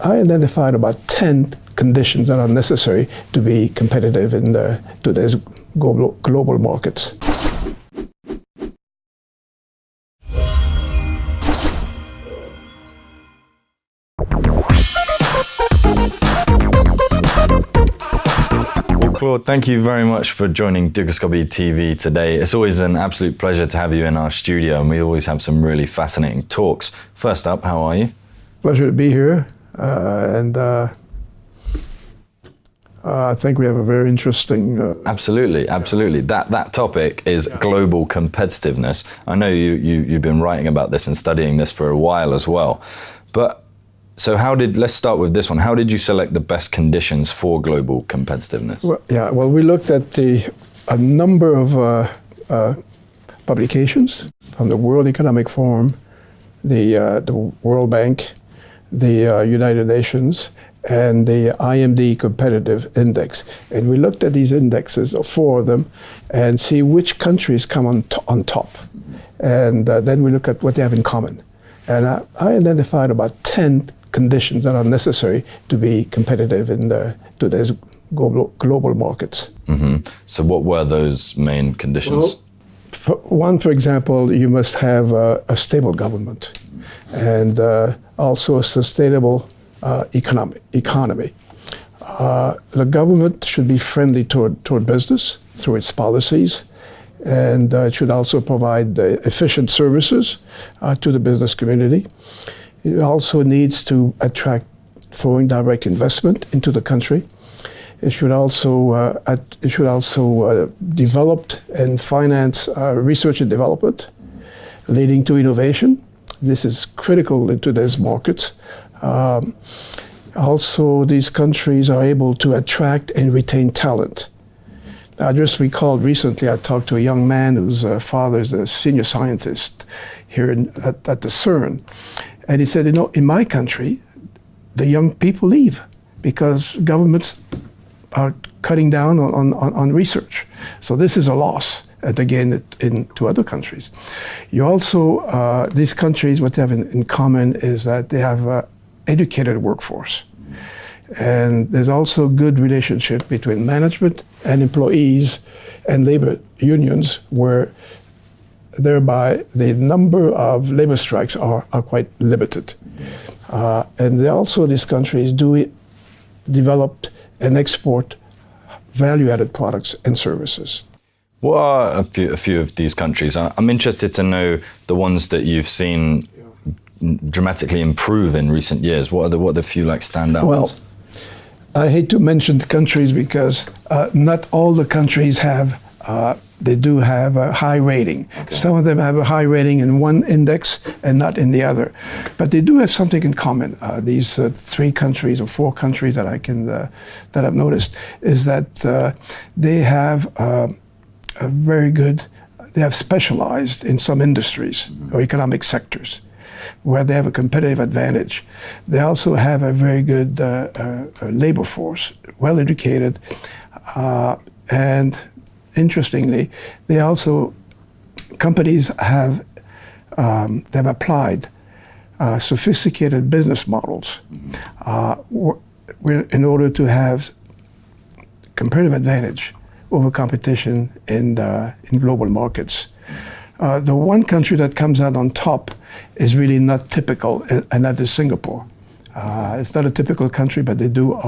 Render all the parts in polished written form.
I identified about 10 conditions that are necessary to be competitive in today's global markets. Claude, thank you very much for joining Dukascopy TV today. It's always an absolute pleasure to have you in our studio, and we always have some really fascinating talks. First up, how are you? Pleasure to be here, I think we have a very interesting... Absolutely. That topic is global competitiveness. I know you've been writing about this and studying this for a while as well. But so let's start with this one. How did you select the best conditions for global competitiveness? Well, we looked at a number of publications from the World Economic Forum, the World Bank, the United Nations, and the IMD Competitive Index. And we looked at these indexes, 4 of them, and see which countries come on top. And then we look at what they have in common. And I identified about 10 conditions that are necessary to be competitive in today's global markets. Mm-hmm. So what were those main conditions? Well, for example, you must have a stable government and also a sustainable economy. The government should be friendly toward business through its policies, and it should also provide efficient services to the business community. It also needs to attract foreign direct investment into the country. It should also develop and finance research and development, leading to innovation. This is critical in today's markets. Also, these countries are able to attract and retain talent. I just recalled recently I talked to a young man whose father is a senior scientist here at the CERN. And he said, in my country, the young people leave because governments are cutting down on research. So this is a loss, and again, to other countries. You also, these countries, what they have in common is that they have an educated workforce. And there's also good relationship between management and employees and labor unions, where thereby the number of labor strikes are quite limited. And also these countries do develop and export value-added products and services. What are a few of these countries? I'm interested to know the ones that you've seen dramatically improve in recent years. What are the few standouts? Well, I hate to mention the countries because not all the countries have they do have a high rating. Okay. Some of them have a high rating in one index and not in the other. But they do have something in common. These 3 countries or 4 countries that that I've noticed is that they have they have specialized in some industries or economic sectors where they have a competitive advantage. They also have a very good labor force, well educated, and interestingly, companies have they've applied sophisticated business models in order to have competitive advantage over competition in global markets. The one country that comes out on top is really not typical, and that is Singapore. It's not a typical country, but they do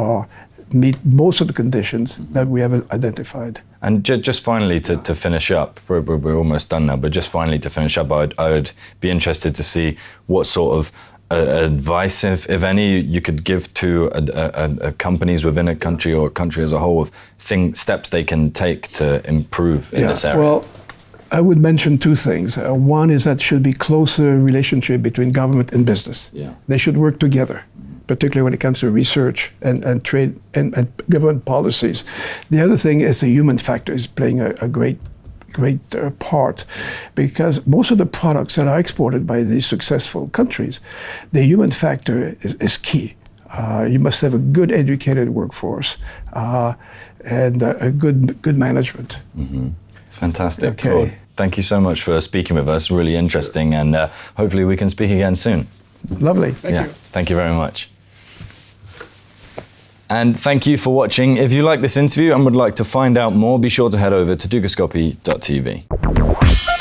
meet most of the conditions that we have identified. And just finally, to finish up, we're almost done now, but just finally to finish up, I would be interested to see what sort of advice, if any, you could give to companies within a country or a country as a whole of steps they can take to improve in this area. Well, I would mention 2 things. One is that should be closer relationship between government and business. Yeah. They should work together, particularly when it comes to research and trade and government policies. The other thing is the human factor is playing a great part, because most of the products that are exported by these successful countries, the human factor is key. You must have a good educated workforce and a good management. Mm-hmm. Fantastic. Okay. Cool. Thank you so much for speaking with us. Really interesting, and hopefully we can speak again soon. Lovely. Thank you. Thank you very much. And thank you for watching. If you like this interview and would like to find out more, be sure to head over to dugoscopy.tv.